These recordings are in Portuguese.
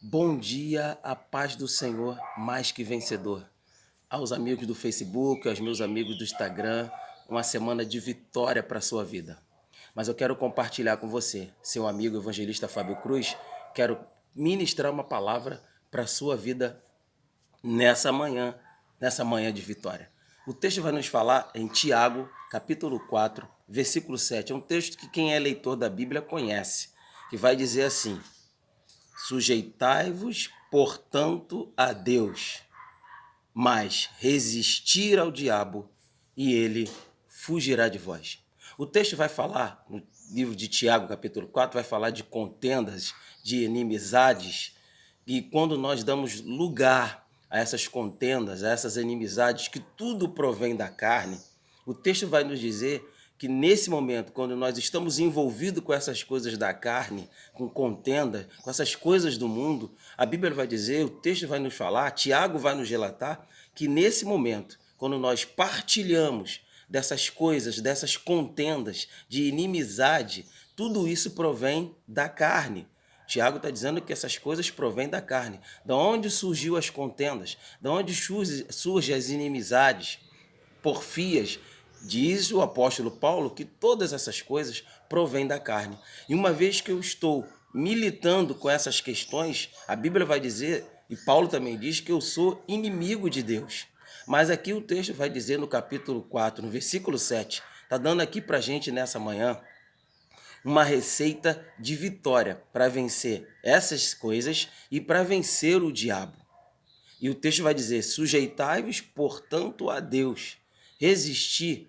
Bom dia, a paz do Senhor, mais que vencedor. Aos amigos do Facebook, aos meus amigos do Instagram, uma semana de vitória para a sua vida. Mas eu quero compartilhar com você, seu amigo evangelista Fábio Cruz, quero ministrar uma palavra para a sua vida nessa manhã de vitória. O texto vai nos falar em Tiago, capítulo 4, versículo 7. É um texto que quem é leitor da Bíblia conhece, que vai dizer assim: Sujeitai-vos, portanto, a Deus, mas resistir ao diabo, e ele fugirá de vós. O texto vai falar, no livro de Tiago, capítulo 4, vai falar de contendas, de inimizades, e quando nós damos lugar a essas contendas, a essas inimizades, que tudo provém da carne, o texto vai nos dizer que nesse momento, quando nós estamos envolvidos com essas coisas da carne, com contenda, com essas coisas do mundo, a Bíblia vai dizer, o texto vai nos falar, Tiago vai nos relatar, que nesse momento, quando nós partilhamos dessas coisas, dessas contendas, de inimizade, tudo isso provém da carne. Tiago está dizendo que essas coisas provêm da carne. Da onde surgiu as contendas? Da onde surgem as inimizades? Porfias, diz o apóstolo Paulo que todas essas coisas provêm da carne. E uma vez que eu estou militando com essas questões, a Bíblia vai dizer, e Paulo também diz, que eu sou inimigo de Deus. Mas aqui o texto vai dizer no capítulo 4, no versículo 7, está dando aqui para a gente nessa manhã uma receita de vitória para vencer essas coisas e para vencer o diabo. E o texto vai dizer: sujeitai-vos, portanto, a Deus, resistir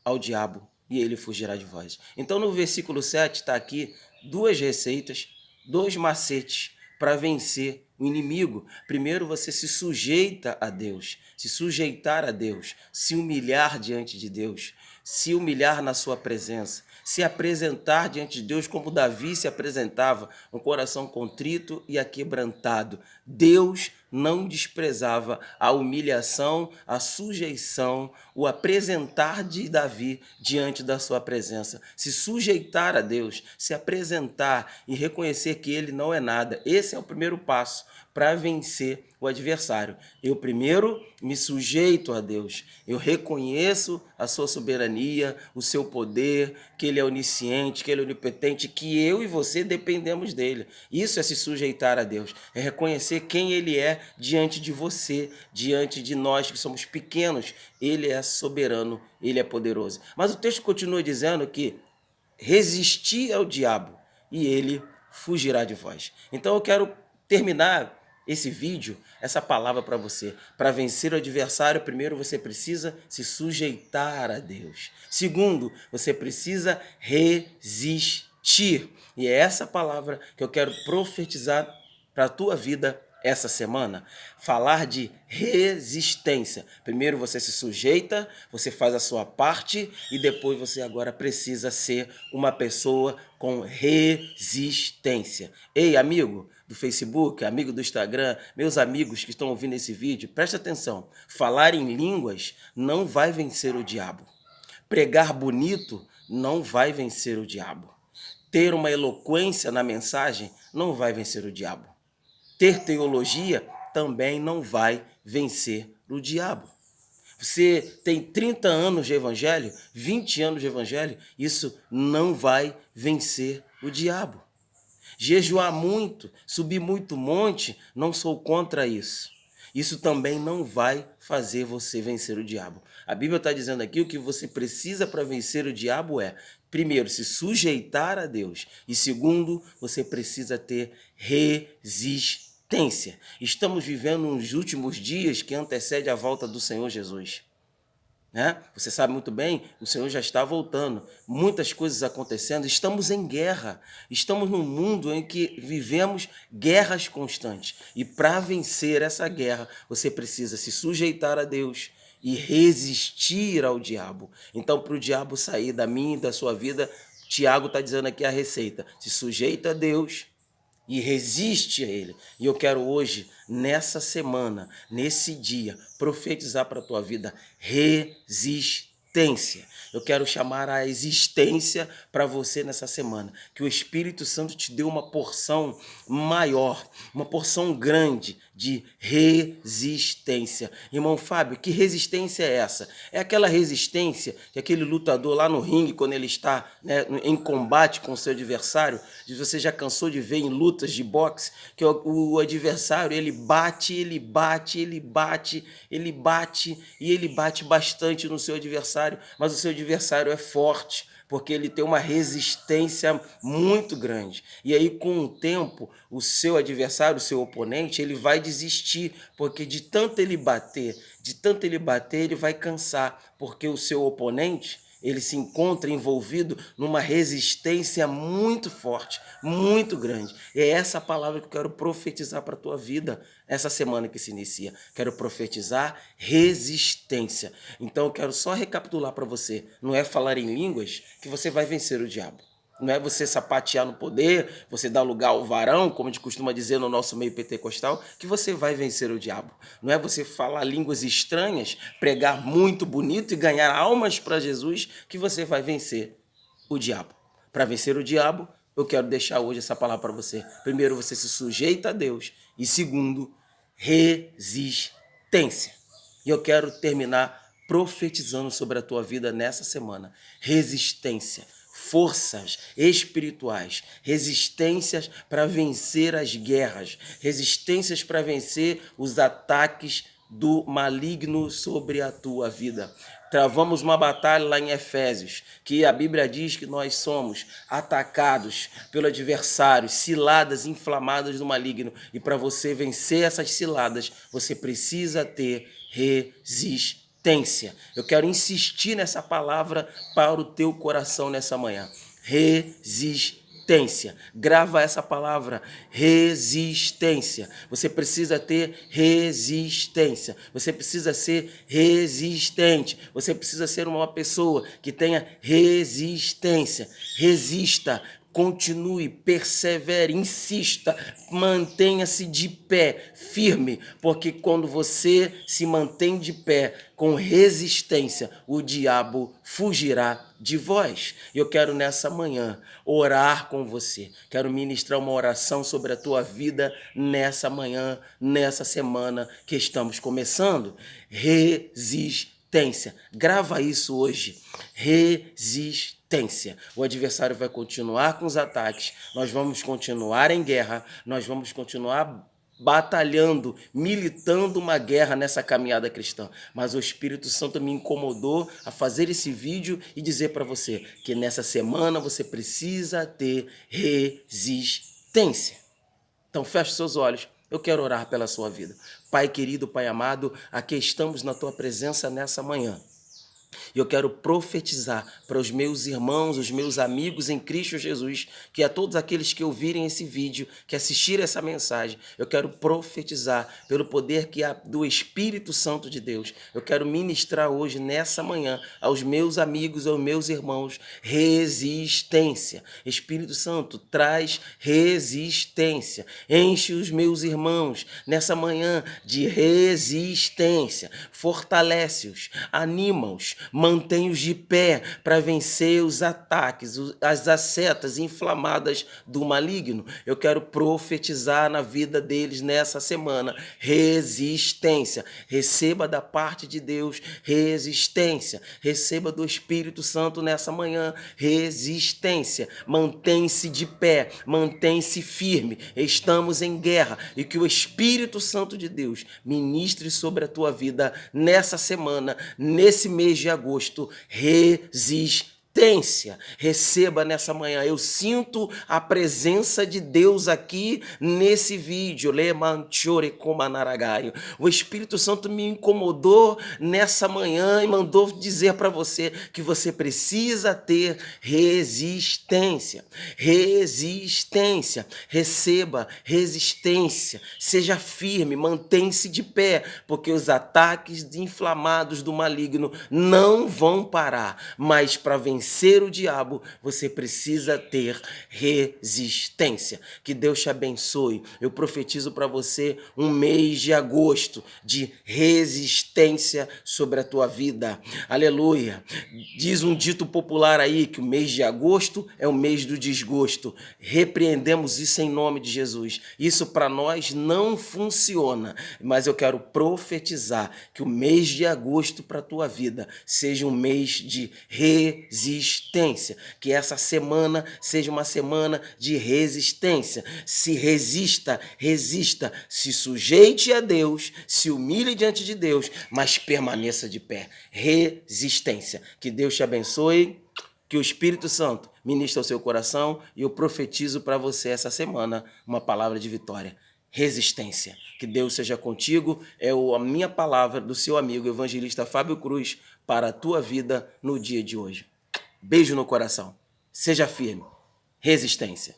ao diabo e ele fugirá de vós. Então, no versículo 7 está aqui duas receitas, dois macetes para vencer o inimigo. Primeiro, você se sujeita a Deus, se sujeitar a Deus, se humilhar diante de Deus, se humilhar na sua presença, se apresentar diante de Deus como Davi se apresentava, um coração contrito e aquebrantado. Deus não desprezava a humilhação, a sujeição, o apresentar de Davi diante da sua presença. Se sujeitar a Deus, se apresentar e reconhecer que ele não é nada. Esse é o primeiro passo para vencer o adversário. Eu primeiro me sujeito a Deus. Eu reconheço a sua soberania, o seu poder, que ele é onisciente, que ele é onipotente, que eu e você dependemos dele. Isso é se sujeitar a Deus. É reconhecer quem ele é diante de você, diante de nós que somos pequenos. Ele é soberano, ele é poderoso. Mas o texto continua dizendo que resistir ao diabo e ele fugirá de vós. Então eu quero terminar esse vídeo, essa palavra para você. Para vencer o adversário, primeiro você precisa se sujeitar a Deus. Segundo, você precisa resistir. E é essa palavra que eu quero profetizar para a tua vida essa semana. Falar de resistência. Primeiro você se sujeita, você faz a sua parte e depois você agora precisa ser uma pessoa com resistência. Ei, amigo do Facebook, amigo do Instagram, meus amigos que estão ouvindo esse vídeo, presta atenção. Falar em línguas não vai vencer o diabo. Pregar bonito não vai vencer o diabo. Ter uma eloquência na mensagem não vai vencer o diabo. Ter teologia também não vai vencer o diabo. Você tem 30 anos de evangelho, 20 anos de evangelho, isso não vai vencer o diabo. Jejuar muito, subir muito monte, não sou contra isso. Isso também não vai fazer você vencer o diabo. A Bíblia está dizendo aqui o que você precisa para vencer o diabo é, primeiro, se sujeitar a Deus. E segundo, você precisa ter resistência. Estamos vivendo uns últimos dias que antecede a volta do Senhor Jesus. Né? Você sabe muito bem, o Senhor já está voltando, muitas coisas acontecendo, estamos em guerra, estamos num mundo em que vivemos guerras constantes. E para vencer essa guerra, você precisa se sujeitar a Deus e resistir ao diabo. Então, para o diabo sair da minha e da sua vida, Tiago está dizendo aqui a receita: se sujeita a Deus e resiste a ele. E eu quero hoje, nessa semana, nesse dia, profetizar para a tua vida resistência. Eu quero chamar a existência para você nessa semana. Que o Espírito Santo te dê uma porção maior, uma porção grande de resistência. Irmão Fábio, que resistência é essa? É aquela resistência que aquele lutador lá no ringue, quando ele está, né, em combate com o seu adversário, você já cansou de ver em lutas de boxe, que o adversário, ele bate, ele bate, ele bate, ele bate e ele bate bastante no seu adversário, mas o seu adversário é forte, porque ele tem uma resistência muito grande. E aí, com o tempo, o seu adversário, o seu oponente, ele vai desistir, porque de tanto ele bater, ele vai cansar, porque o seu oponente, ele se encontra envolvido numa resistência muito forte, muito grande. E é essa palavra que eu quero profetizar para a tua vida essa semana que se inicia. Quero profetizar resistência. Então eu quero só recapitular para você. Não é falar em línguas que você vai vencer o diabo. Não é você sapatear no poder, você dar lugar ao varão, como a gente costuma dizer no nosso meio pentecostal, que você vai vencer o diabo. Não é você falar línguas estranhas, pregar muito bonito e ganhar almas para Jesus, que você vai vencer o diabo. Para vencer o diabo, eu quero deixar hoje essa palavra para você. Primeiro, você se sujeita a Deus. E segundo, resistência. E eu quero terminar profetizando sobre a tua vida nessa semana. Resistência. Forças espirituais, resistências para vencer as guerras, resistências para vencer os ataques do maligno sobre a tua vida. Travamos uma batalha lá em Efésios, que a Bíblia diz que nós somos atacados pelo adversário, ciladas inflamadas do maligno. E para você vencer essas ciladas, você precisa ter resistência. Eu quero insistir nessa palavra para o teu coração nessa manhã. Resistência. Grava essa palavra, resistência. Você precisa ter resistência. Você precisa ser resistente. Você precisa ser uma pessoa que tenha resistência. Resista. Continue, persevere, insista, mantenha-se de pé, firme, porque quando você se mantém de pé com resistência, o diabo fugirá de vós. Eu quero nessa manhã orar com você, quero ministrar uma oração sobre a tua vida nessa manhã, nessa semana que estamos começando. Resistência, grava isso hoje, resistência. O adversário vai continuar com os ataques, nós vamos continuar em guerra, nós vamos continuar batalhando, militando uma guerra nessa caminhada cristã. Mas o Espírito Santo me incomodou a fazer esse vídeo e dizer para você que nessa semana você precisa ter resistência. Então feche seus olhos, eu quero orar pela sua vida. Pai querido, Pai amado, aqui estamos na tua presença nessa manhã. E eu quero profetizar para os meus irmãos, os meus amigos em Cristo Jesus, que a todos aqueles que ouvirem esse vídeo, que assistirem essa mensagem, eu quero profetizar pelo poder que há do Espírito Santo de Deus. Eu quero ministrar hoje, nessa manhã, aos meus amigos, aos meus irmãos, resistência. Espírito Santo, traz resistência. Enche os meus irmãos nessa manhã de resistência. Fortalece-os, anima-os, mantém-os de pé para vencer os ataques, as setas inflamadas do maligno. Eu quero profetizar na vida deles nessa semana resistência. Receba da parte de Deus resistência. Receba do Espírito Santo nessa manhã resistência. Mantém-se de pé, mantém-se firme. Estamos em guerra e que o Espírito Santo de Deus ministre sobre a tua vida nessa semana, nesse mês de agosto, resistência. Receba nessa manhã. Eu sinto a presença de Deus aqui nesse vídeo. O Espírito Santo me incomodou nessa manhã e mandou dizer para você que você precisa ter resistência. Resistência. Receba resistência. Seja firme, mantém-se de pé, porque os ataques inflamados do maligno não vão parar, mas para vencer vencer o diabo, você precisa ter resistência. Que Deus te abençoe. Eu profetizo para você um mês de agosto de resistência sobre a tua vida. Aleluia. Diz um dito popular aí que o mês de agosto é o mês do desgosto. Repreendemos isso em nome de Jesus. Isso para nós não funciona, mas eu quero profetizar que o mês de agosto para a tua vida seja um mês de resistência, que essa semana seja uma semana de resistência. Se resista, resista, se sujeite a Deus, se humilhe diante de Deus, mas permaneça de pé. Resistência. Que Deus te abençoe, que o Espírito Santo ministre ao seu coração e eu profetizo para você essa semana uma palavra de vitória. Resistência. Que Deus seja contigo. É a minha palavra do seu amigo evangelista Fábio Cruz para a tua vida no dia de hoje. Beijo no coração. Seja firme. Resistência.